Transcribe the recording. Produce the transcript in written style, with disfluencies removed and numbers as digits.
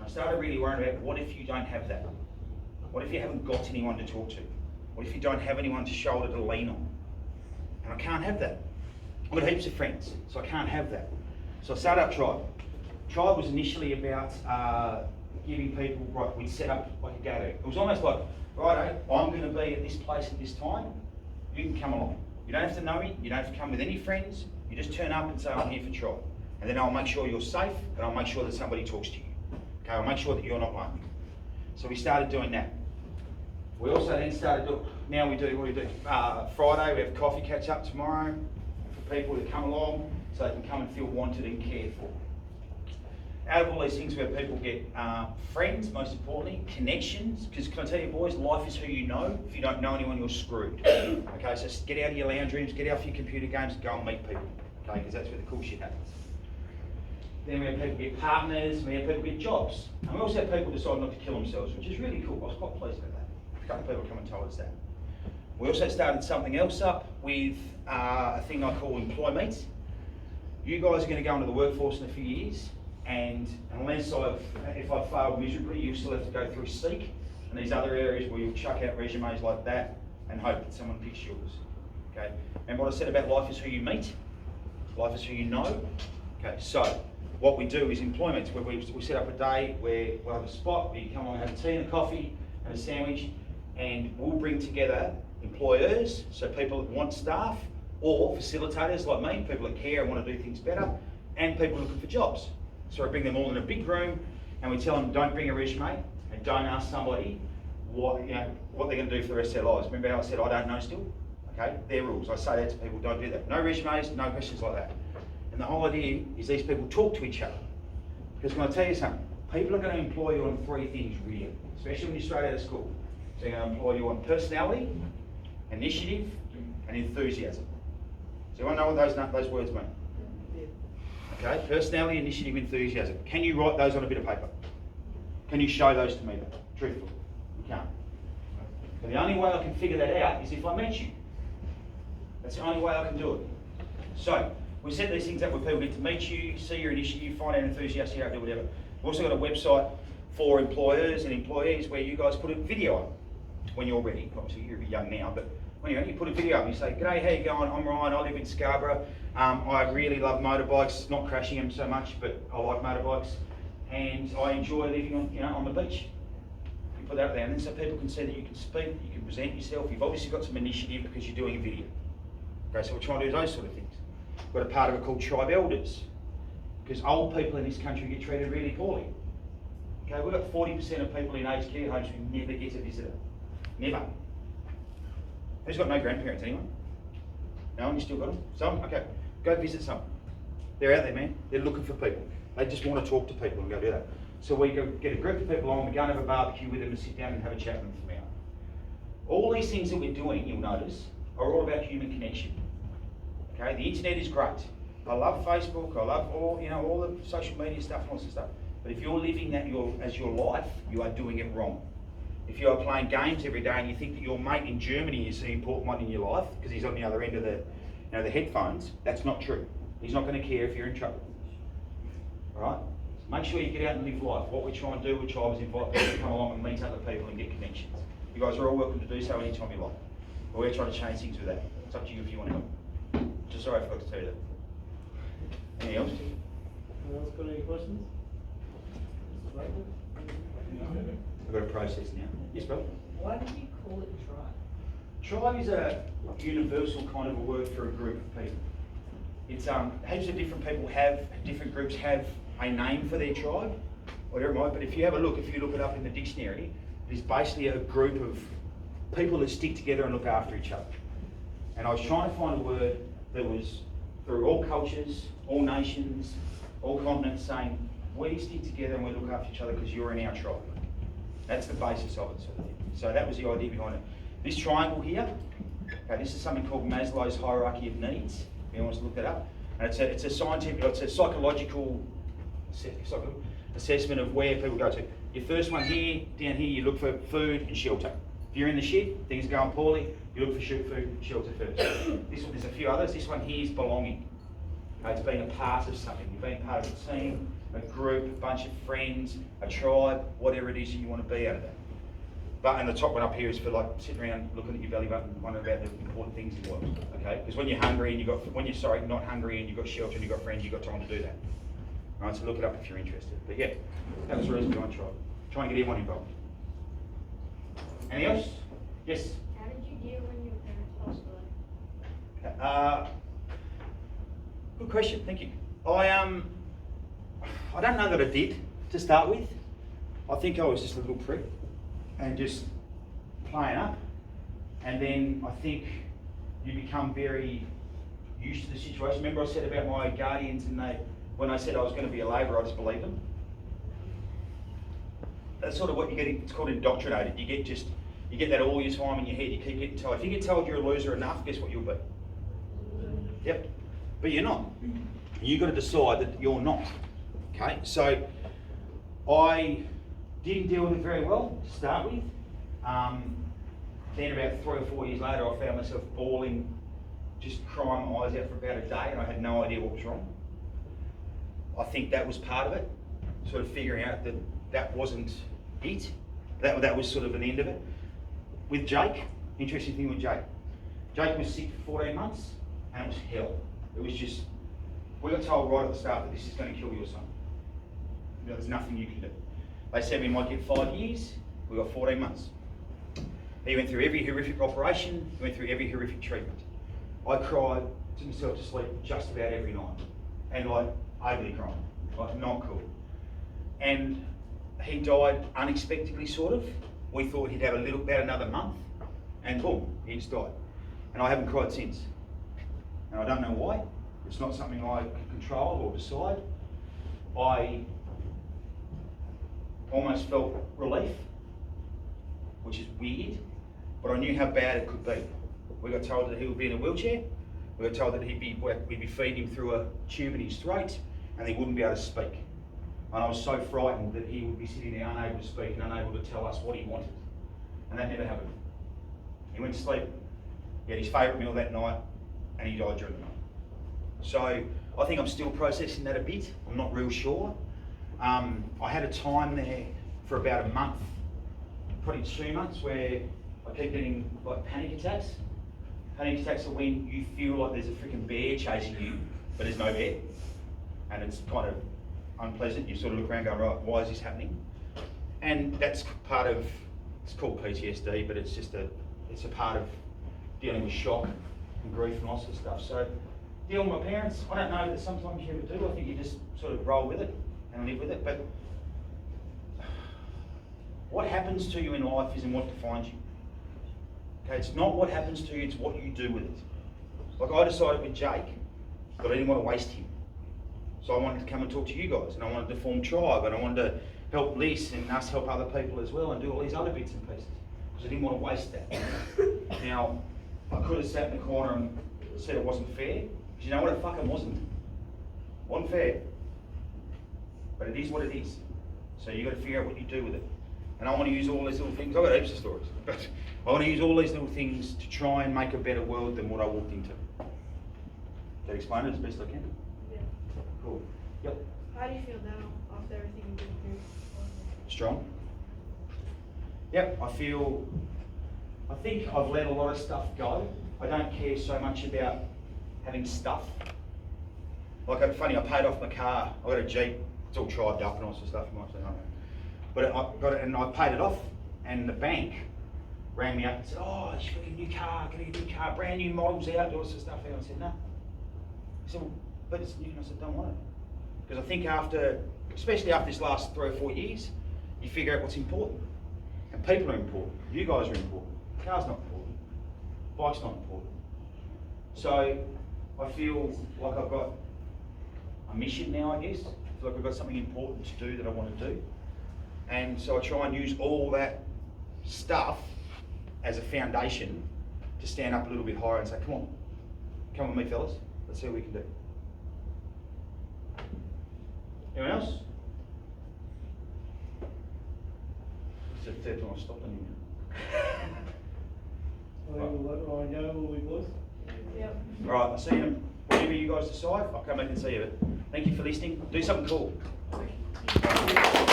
started really worrying about what if you don't have that? What if you haven't got anyone to talk to? What if you don't have anyone to shoulder to lean on? And I can't have that. I've got heaps of friends, so I can't have that. So I started up Tribe. Tribe was initially about giving people, right, we'd set up like a gathering. It was almost like, right, I'm going to be at this place at this time, you can come along. You don't have to know me, you don't have to come with any friends, you just turn up and say, I'm here for Tribe. And then I'll make sure you're safe, and I'll make sure that somebody talks to you. Okay, I'll make sure that you're not lonely. So we started doing that. We also then started doing, now we do, what do we do? Friday, we have coffee catch up tomorrow for people to come along so they can come and feel wanted and cared for. Out of all these things where people get friends, most importantly, connections, because can I tell you boys, life is who you know. If you don't know anyone, you're screwed. Okay, so get out of your lounge rooms, get out of your computer games and go and meet people. Okay, because that's where the cool shit happens. Then we have people get partners, we have people get jobs. And we also have people decide not to kill themselves, which is really cool. I was quite pleased about that. A couple of people come and told us that. We also started something else up with a thing I call Employ Meet. You guys are going to go into the workforce in a few years, and unless if I've failed miserably, you still have to go through Seek and these other areas where you'll chuck out resumes like that and hope that someone picks yours. Okay. And what I said about life is who you meet, life is who you know. Okay, so what we do is employments where we set up a day where we'll have a spot where you come along and have a tea and a coffee and a sandwich, and we'll bring together employers, so people that want staff, or facilitators like me, people that care and want to do things better, and people looking for jobs. So we bring them all in a big room and we tell them don't bring a resume and don't ask somebody what they're going to do for the rest of their lives. Remember how I said I don't know still? Okay, they're rules. I say that to people, don't do that. No resumes, no questions like that. And the whole idea is these people talk to each other. Because when I tell you something, people are going to employ you on 3 things really, especially when you're straight out of school. So they're going to employ you on personality, initiative, and enthusiasm. So you want to know what those words mean? Yeah. Okay, personality, initiative, enthusiasm. Can you write those on a bit of paper? Can you show those to me, truthfully? You can't. So the only way I can figure that out is if I met you. That's the only way I can do it. So we set these things up where people get to meet you, see your initiative, find out enthusiastic, you do whatever. We've also got a website for employers and employees where you guys put a video up when you're ready. Obviously you're young now, but when you put a video up, you say, "G'day, how you going? I'm Ryan, I live in Scarborough. I really love motorbikes, not crashing them so much, but I like motorbikes, and I enjoy living on the beach." You put that there, and then so people can see that you can speak, you can present yourself. You've obviously got some initiative because you're doing a video. Okay, so we're trying to do those sort of things. We've got a part of it called Tribe Elders, because old people in this country get treated really poorly. Okay, we've got 40% of people in aged care homes who never get a visitor. Never. Who's got no grandparents? Anyone? No one? You still got them? Some? Okay. Go visit some. They're out there, man. They're looking for people. They just want to talk to people and go do that. So we go get a group of people on, we go and have a barbecue with them and sit down and have a chat with them for an hour. All these things that we're doing, you'll notice, are all about human connection. Okay, the internet is great. I love Facebook, I love all the social media stuff and all this stuff. But if you're living that as your life, you are doing it wrong. If you are playing games every day and you think that your mate in Germany is the important one in your life because he's on the other end of the headphones, that's not true. He's not going to care if you're in trouble. All right? Make sure you get out and live life. What we try and do with Tribe is invite people to come along and meet other people and get connections. You guys are all welcome to do so anytime you like. But we're trying to change things with that. It's up to you if you want to help. Just sorry I forgot to tell you that. Anything else? Anyone else got any questions? I've got a process now. Yes, Bill? Why do you call it Tribe? Tribe is a universal kind of a word for a group of people. It's heaps of different people different groups have a name for their tribe, whatever it might. But if you look it up in the dictionary, it is basically a group of people that stick together and look after each other. And I was trying to find a word that was through all cultures, all nations, all continents, saying we stick together and we look after each other because you're in our tribe. That's the basis of it, sort of thing. So that was the idea behind it. This triangle here, okay, this is something called Maslow's hierarchy of needs. If anyone wants to look that up, and it's a scientific, it's a psychological assessment of where people go to. Your first one here, down here, you look for food and shelter. If you're in the shit, things are going poorly, you look for food and shelter first. This one, there's a few others. This one here is belonging. Okay, it's being a part of something. You're being part of a team. a group, a bunch of friends, a tribe, whatever it is you want to be out of that. But, and the top one up here is for like sitting around looking at your belly button, wondering about the important things in the world, okay? Because when you're hungry and not hungry and you've got shelter and you've got friends, you've got time to do that. All right, so look it up if you're interested. But yeah, that was the reason behind Tribe. Try and get everyone involved. Anything else? Yes? How did you deal when your parents passed away? Good question, thank you. I don't know that I did to start with. I think I was just a little prick and just playing up. And then I think you become very used to the situation. Remember I said about my guardians and when I said I was going to be a labourer, I just believed them. That's sort of what you get, it's called indoctrinated. You get that all your time in your head, you keep getting told. If you get told you're a loser enough, guess what you'll be? Yep, but you're not. You've got to decide that you're not, okay? So I didn't deal with it very well to start with. Then about 3 or 4 years later, I found myself bawling, just crying my eyes out for about a day, and I had no idea what was wrong. I think that was part of it, sort of figuring out that that wasn't it. That was sort of an end of it. With Jake, interesting thing with Jake. Jake was sick for 14 months, and it was hell. It was just, we got told right at the start that this is going to kill your son. There's nothing you can do. They said we might get 5 years, we got 14 months. He went through every horrific operation, he went through every horrific treatment. I cried to myself to sleep just about every night. And like, overly crying, like not cool. And he died unexpectedly, sort of. We thought he'd have about another month, and boom, he just died. And I haven't cried since. And I don't know why. It's not something I can control or decide. I almost felt relief, which is weird, but I knew how bad it could be. We got told that he would be in a wheelchair. We got told that we'd be feeding him through a tube in his throat, and he wouldn't be able to speak. And I was so frightened that he would be sitting there unable to speak and unable to tell us what he wanted. And that never happened. He went to sleep, he had his favourite meal that night, and he died during the night. So I think I'm still processing that a bit. I'm not real sure. I had a time there for about a month, probably 2 months, where I keep getting like panic attacks. Panic attacks are when you feel like there's a freaking bear chasing you, but there's no bear. And it's kind of unpleasant. You sort of look around going, right, why is this happening? And that's part of, it's called PTSD, but it's a part of dealing with shock and grief and all sorts of stuff. So dealing with my parents, I don't know that sometimes you ever do. I think you just sort of roll with it and live with it. But what happens to you in life isn't what defines you. Okay, it's not what happens to you, it's what you do with it. Like I decided with Jake that I didn't want to waste him. So I wanted to come and talk to you guys, and I wanted to form Tribe, and I wanted to help Liz and us help other people as well and do all these other bits and pieces, because I didn't want to waste that. Now, I could have sat in the corner and said it wasn't fair, because you know what, it fucking wasn't. It wasn't fair. But it is what it is. So you've got to figure out what you do with it. And I want to use all these little things, I've got heaps of stories, but I want to use all these little things to try and make a better world than what I walked into. That explain it as best I can? Yeah. Cool. Yep. How do you feel now after everything you've been through? Strong. Yep, I think I've let a lot of stuff go. I don't care so much about having stuff. Like, it's funny, I paid off my car. I got a Jeep, it's all tribed up and all sorts of stuff, you might say, no. But I got it and I paid it off, and the bank rang me up and said, oh, it's a new car, get a new car, brand new models out, all sorts of stuff. And I said, no. He said, well, but it's new. And I said, don't want it. Because I think especially after this last 3 or 4 years, you figure out what's important. And people are important. You guys are important. Car's not important. Bike's not important. So I feel like I've got a mission now, I guess. I feel like I've got something important to do that I want to do. And so I try and use all that stuff as a foundation to stand up a little bit higher and say, come on with me, fellas. Let's see what we can do. Anyone else? It's the third time I'm stopping you. I think we'll let Ryan go, will we, boys? Yep. All right, I'll see you. Whatever you guys decide, I'll come back and see you. But thank you for listening. Do something cool. Thank you.